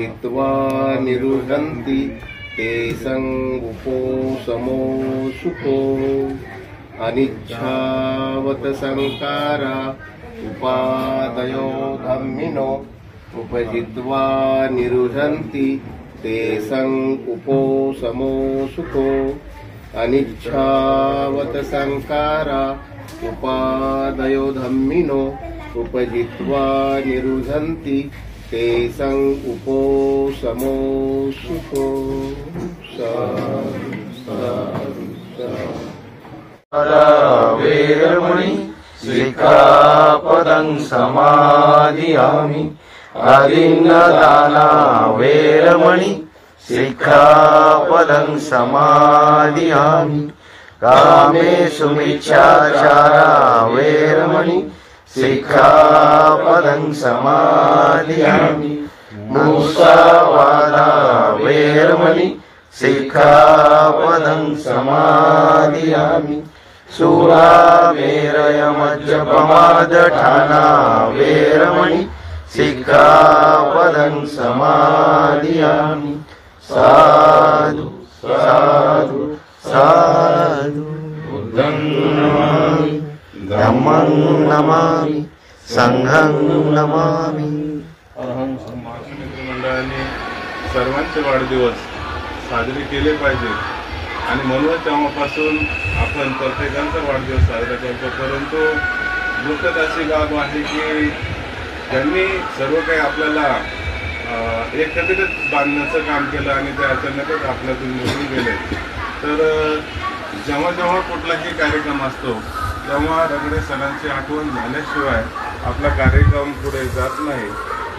उपजित्वा निरुहन्ति ते संगुपोषमो सुखो अनिच्छावत संकारा उपादयो धम्मिनो उपजित्वा निरुहन्ति ते संगुपोषमो सुखो अनिच्छावत संकारा उपादयो धम्मिनो उपजित्वा निरुहन्ति ते संगुपोषमो सुखो वेरमणि सिक्खापदं समादियामि आदिन्नदाना वेरमणि सिक्खापदं समादियामि कामेषु मिच्छाचारा वेरमणि सिक्खापदं समादियामि मुसावादा वेरमणि सिक्खापदं समादियामि सुरामेरयमज्जपमादठाना वेरमणि सिक्खापदं समादियामि साधु साधु साधु बुद्धं नमामि धम्मं नमामि संघं नमामि। मंडळाने सर्वांचे वाढदिवस साजरे केले पाहिजे आणि म्हणूनच तेव्हापासून आपण प्रत्येकांचा वाढदिवस साजरा करतो। परंतु दुःखद अशी बाब आहे की त्यांनी सर्व काही आपल्याला एकत्रित बांधण्याचं काम केलं आणि ते अचानकच आपल्यातून निघून गेले। तर जेव्हा जेव्हा कुठलाही कार्यक्रम असतो तेव्हा रगडे सणांची आठवण झाल्याशिवाय आपला कार्यक्रम पुढे जात नाही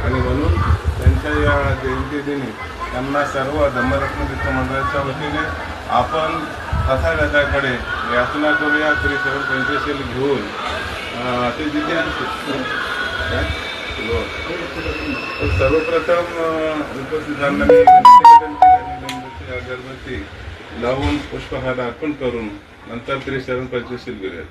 आणि म्हणून त्यांच्या या जयंती दिनी त्यांना सर्व धम्मरत्न तीर्थ मंडळाच्या वतीने आपण तथागताकडे याचना करूया। श्रीसेवक पंचशील घेऊन ते जिथे सर्वप्रथम उपस्थितांना अगरबत्ती लावून पुष्पहार अर्पण करून नंतर त्रिशरण पंचशील घेऊया।